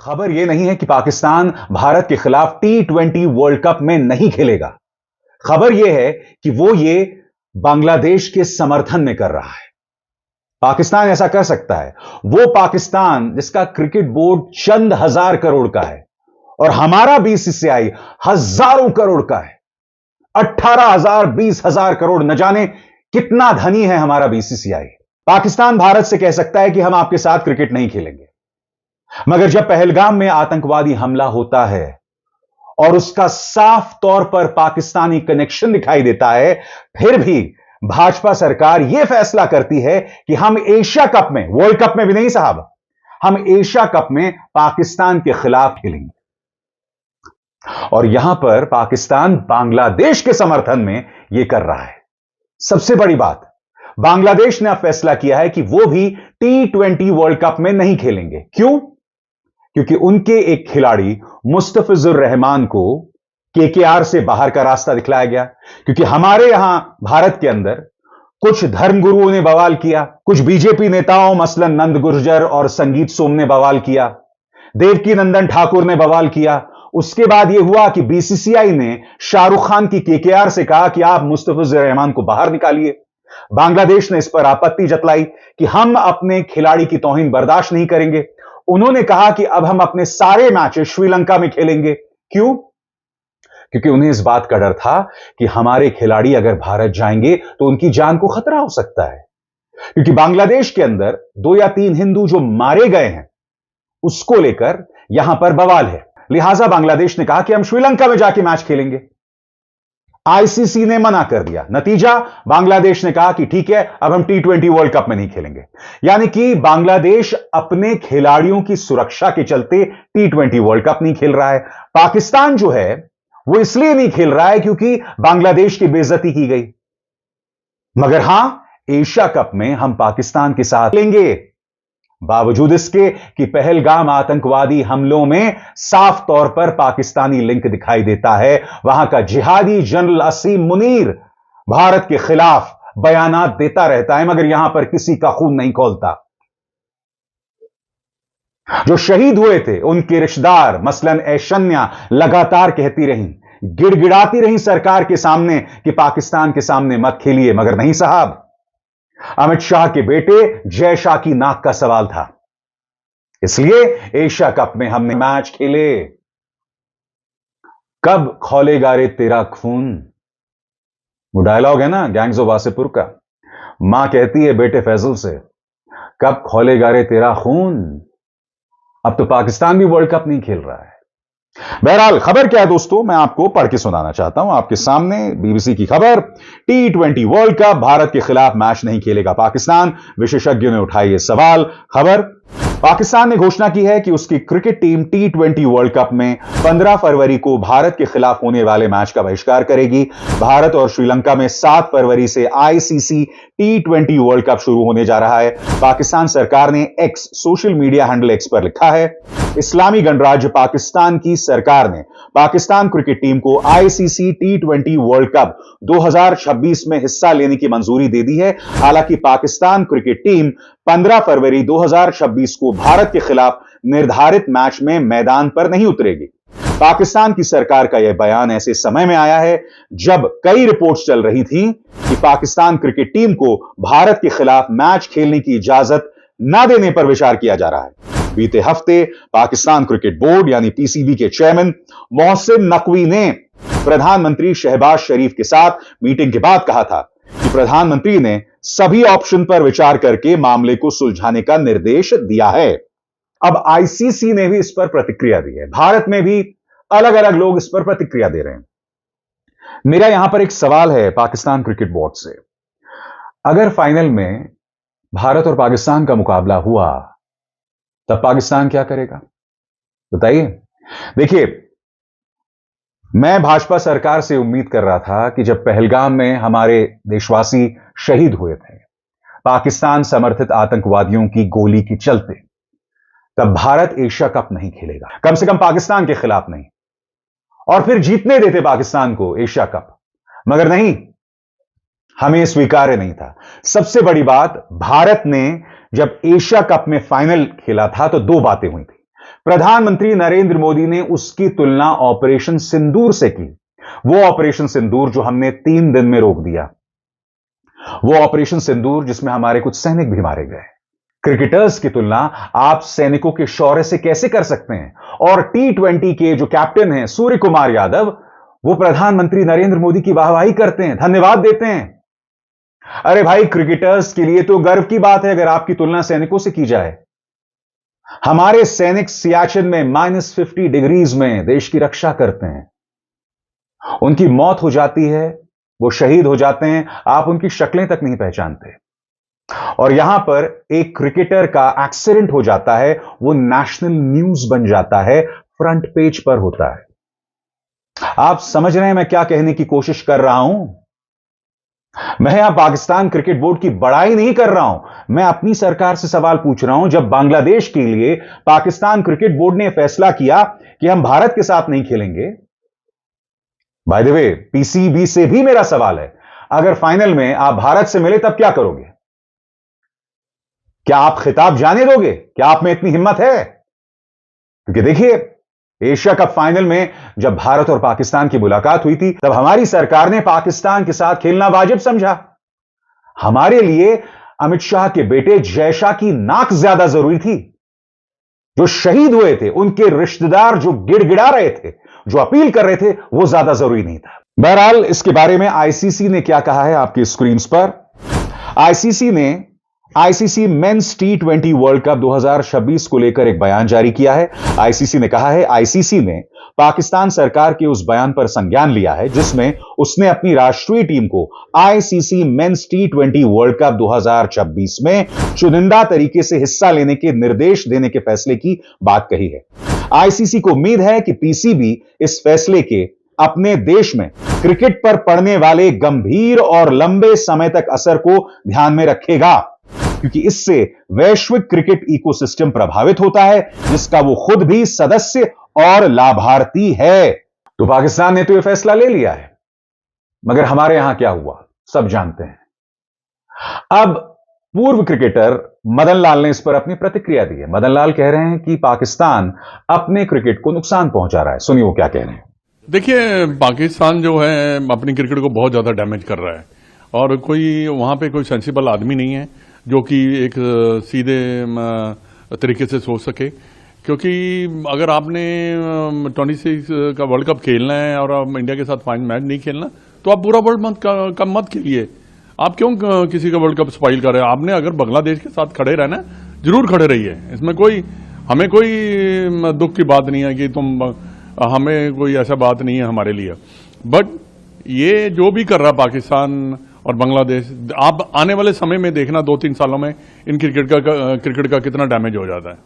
खबर यह नहीं है कि पाकिस्तान भारत के खिलाफ T20 वर्ल्ड कप में नहीं खेलेगा। खबर यह है कि वो ये बांग्लादेश के समर्थन में कर रहा है। पाकिस्तान ऐसा कर सकता है। वो पाकिस्तान जिसका क्रिकेट बोर्ड चंद हजार करोड़ का है और हमारा बीसीसीआई हजारों करोड़ का है। 18,000 20,000 करोड़, न जाने कितना धनी है हमारा बीसीसीआई। पाकिस्तान भारत से कह सकता है कि हम आपके साथ क्रिकेट नहीं खेलेंगे, मगर जब पहलगाम में आतंकवादी हमला होता है और उसका साफ तौर पर पाकिस्तानी कनेक्शन दिखाई देता है, फिर भी भाजपा सरकार यह फैसला करती है कि हम एशिया कप में, वर्ल्ड कप में भी नहीं साहब, हम एशिया कप में पाकिस्तान के खिलाफ खेलेंगे। और यहां पर पाकिस्तान बांग्लादेश के समर्थन में यह कर रहा है। सबसे बड़ी बात, बांग्लादेश ने अब फैसला किया है कि वो भी T20 वर्ल्ड कप में नहीं खेलेंगे। क्यों? क्योंकि उनके एक खिलाड़ी मुस्तफिजुर रहमान को केकेआर से बाहर का रास्ता दिखलाया गया। क्योंकि हमारे यहां भारत के अंदर कुछ धर्मगुरुओं ने बवाल किया, कुछ बीजेपी नेताओं मसलन नंद गुर्जर और संगीत सोम ने बवाल किया, देवकी नंदन ठाकुर ने बवाल किया। उसके बाद यह हुआ कि बीसीसीआई ने शाहरुख खान की केकेआर से कहा कि आप मुस्तफिजुर रहमान को बाहर निकालिए। बांग्लादेश ने इस पर आपत्ति जतलाई कि हम अपने खिलाड़ी की तौहीन बर्दाश्त नहीं करेंगे। उन्होंने कहा कि अब हम अपने सारे मैचेस श्रीलंका में खेलेंगे। क्यों? क्योंकि उन्हें इस बात का डर था कि हमारे खिलाड़ी अगर भारत जाएंगे तो उनकी जान को खतरा हो सकता है। क्योंकि बांग्लादेश के अंदर 2 या 3 हिंदू जो मारे गए हैं, उसको लेकर यहां पर बवाल है। लिहाजा बांग्लादेश ने कहा कि हम श्रीलंका में जाके मैच खेलेंगे। आईसीसी ने मना कर दिया। नतीजा, बांग्लादेश ने कहा कि ठीक है, अब हम T20 वर्ल्ड कप में नहीं खेलेंगे। यानी कि बांग्लादेश अपने खिलाड़ियों की सुरक्षा के चलते T20 वर्ल्ड कप नहीं खेल रहा है। पाकिस्तान जो है वो इसलिए नहीं खेल रहा है क्योंकि बांग्लादेश की बेइज्जती की गई। मगर हां, एशिया कप में हम पाकिस्तान के साथ खेलेंगे, बावजूद इसके कि पहलगाम आतंकवादी हमलों में साफ तौर पर पाकिस्तानी लिंक दिखाई देता है। वहां का जिहादी जनरल असीम मुनीर भारत के खिलाफ बयानात देता रहता है, मगर यहां पर किसी का खून नहीं खौलता। जो शहीद हुए थे उनके रिश्तेदार मसलन ऐशन्या लगातार कहती रहीं, गिड़गिड़ाती रहीं सरकार के सामने कि पाकिस्तान के सामने मत खेलिए, मगर नहीं साहब। अमित शाह के बेटे जय शाह की नाक का सवाल था, इसलिए एशिया कप में हमने मैच खेले। कब खौलेगा रे तेरा खून, वो डायलॉग है ना गैंग्स ऑफ वासेपुर का। मां कहती है बेटे फैजल से, कब खौलेगा रे तेरा खून। अब तो पाकिस्तान भी वर्ल्ड कप नहीं खेल रहा है। बहरहाल खबर क्या है दोस्तों, मैं आपको पढ़ के सुनाना चाहता हूं आपके सामने। बीबीसी की खबर, T20 वर्ल्ड कप भारत के खिलाफ मैच नहीं खेलेगा पाकिस्तान, विशेषज्ञों ने उठाई यह सवाल। खबर, पाकिस्तान ने घोषणा की है कि उसकी cricket team T20 world cup में 15 फरवरी को भारत के खिलाफ होने वाले मैच का बहिष्कार करेगी। भारत और श्रीलंका में 7 फरवरी से आईसीसी T20 वर्ल्ड कप शुरू होने जा रहा है। पाकिस्तान सरकार ने x social media handle x पर लिखा है, इस्लामी गणराज्य पाकिस्तान की सरकार ने पाकिस्तान क्रिकेट टीम को आईसीसी T20 वर्ल्ड कप 2026 में हिस्सा लेने की मंजूरी दे दी है। हालांकि पाकिस्तान क्रिकेट टीम 15 फरवरी 2026 को भारत के खिलाफ निर्धारित मैच में मैदान पर नहीं उतरेगी। पाकिस्तान की सरकार का यह बयान ऐसे समय में आया है जब कई रिपोर्ट्स चल रही थी कि पाकिस्तान क्रिकेट टीम को भारत के खिलाफ मैच खेलने की इजाजत न देने पर विचार किया जा रहा है। बीते हफ्ते पाकिस्तान क्रिकेट बोर्ड यानी पीसीबी के चेयरमैन मोहसिन नकवी ने प्रधानमंत्री शहबाज शरीफ के साथ मीटिंग के बाद कहा था कि प्रधानमंत्री ने सभी ऑप्शन पर विचार करके मामले को सुलझाने का निर्देश दिया है। अब आईसीसी ने भी इस पर प्रतिक्रिया दी है। भारत में भी अलग अलग लोग इस पर प्रतिक्रिया दे रहे हैं। मेरा यहां पर एक सवाल है पाकिस्तान क्रिकेट बोर्ड से, अगर फाइनल में भारत और पाकिस्तान का मुकाबला हुआ तब पाकिस्तान क्या करेगा, बताइए। देखिए, मैं भाजपा सरकार से उम्मीद कर रहा था कि जब पहलगाम में हमारे देशवासी शहीद हुए थे पाकिस्तान समर्थित आतंकवादियों की गोली के चलते, तब भारत एशिया कप नहीं खेलेगा, कम से कम पाकिस्तान के खिलाफ नहीं, और फिर जीतने देते पाकिस्तान को एशिया कप। मगर नहीं, हमें स्वीकार्य नहीं था। सबसे बड़ी बात, भारत ने जब एशिया कप में फाइनल खेला था तो 2 बातें हुई थी। प्रधानमंत्री नरेंद्र मोदी ने उसकी तुलना ऑपरेशन सिंदूर से की। वो ऑपरेशन सिंदूर जो हमने 3 दिन में रोक दिया, वो ऑपरेशन सिंदूर जिसमें हमारे कुछ सैनिक भी मारे गए। क्रिकेटर्स की तुलना आप सैनिकों के शौर्य से कैसे कर सकते हैं? और T20 के जो कैप्टन हैं सूर्य कुमार यादव, वो प्रधानमंत्री नरेंद्र मोदी की वाहवाही करते हैं, धन्यवाद देते हैं। अरे भाई, क्रिकेटर्स के लिए तो गर्व की बात है अगर आपकी तुलना सैनिकों से की जाए। हमारे सैनिक सियाचिन में -50 डिग्रीज में देश की रक्षा करते हैं। उनकी मौत हो जाती है, वो शहीद हो जाते हैं, आप उनकी शक्लें तक नहीं पहचानते। और यहां पर एक क्रिकेटर का एक्सीडेंट हो जाता है, वो नेशनल न्यूज बन जाता है, फ्रंट पेज पर होता है। आप समझ रहे हैं मैं क्या कहने की कोशिश कर रहा हूं? मैं यहां पाकिस्तान क्रिकेट बोर्ड की बड़ाई नहीं कर रहा हूं, मैं अपनी सरकार से सवाल पूछ रहा हूं। जब बांग्लादेश के लिए पाकिस्तान क्रिकेट बोर्ड ने फैसला किया कि हम भारत के साथ नहीं खेलेंगे, बाय द वे पीसीबी से भी मेरा सवाल है, अगर फाइनल में आप भारत से मिले तब क्या करोगे? क्या आप खिताब जाने दोगे? क्या आप में इतनी हिम्मत है? क्योंकि देखिए, एशिया कप फाइनल में जब भारत और पाकिस्तान की मुलाकात हुई थी, तब हमारी सरकार ने पाकिस्तान के साथ खेलना वाजिब समझा। हमारे लिए अमित शाह के बेटे जय शाह की नाक ज्यादा जरूरी थी। जो शहीद हुए थे, उनके रिश्तेदार जो गिड़गिड़ा रहे थे, जो अपील कर रहे थे, वो ज्यादा जरूरी नहीं था। बहरहाल, इसके बारे में आईसीसी ने क्या कहा है आपकी स्क्रीन पर। ICC men's T20 world cup 2026 को लेकर एक बयान जारी किया है। आईसीसी ने कहा है, आईसीसी ने पाकिस्तान सरकार के उस बयान पर संज्ञान लिया है जिसमें उसने अपनी राष्ट्रीय टीम को ICC men's T20 world cup 2026 में चुनिंदा तरीके से हिस्सा लेने के निर्देश देने के फैसले की बात कही है। आईसीसी को उम्मीद है कि पीसीबी इस फैसले के अपने देश में क्रिकेट पर पड़ने वाले गंभीर और लंबे समय तक असर को ध्यान में रखेगा, क्योंकि इससे वैश्विक क्रिकेट इकोसिस्टम प्रभावित होता है, जिसका वो खुद भी सदस्य और लाभार्थी है। तो पाकिस्तान ने तो यह फैसला ले लिया है, मगर हमारे यहां क्या हुआ सब जानते हैं। अब पूर्व क्रिकेटर मदन लाल ने इस पर अपनी प्रतिक्रिया दी है। मदन लाल कह रहे हैं कि पाकिस्तान अपने क्रिकेट को नुकसान पहुंचा रहा है। सुनिए वो क्या कह रहे हैं। देखिए, पाकिस्तान जो है अपनी क्रिकेट को बहुत ज्यादा डैमेज कर रहा है, और कोई वहां पे कोई सेंसिबल आदमी नहीं है जो कि एक सीधे तरीके से सोच सके। क्योंकि अगर आपने 26 का वर्ल्ड कप खेलना है और आप इंडिया के साथ फाइनल मैच नहीं खेलना, तो आप पूरा वर्ल्ड कप मत खेलिए। आप क्यों किसी का वर्ल्ड कप स्पॉइल कर रहे हैं? आपने अगर बांग्लादेश के साथ खड़े रहना, जरूर खड़े रहिए। इसमें हमें कोई दुख की बात नहीं है कि हमें कोई ऐसा बात नहीं है हमारे लिए। बट ये जो भी कर रहा पाकिस्तान और बांग्लादेश, आप आने वाले समय में देखना 2-3 सालों में इन क्रिकेट का कितना डैमेज हो जाता है।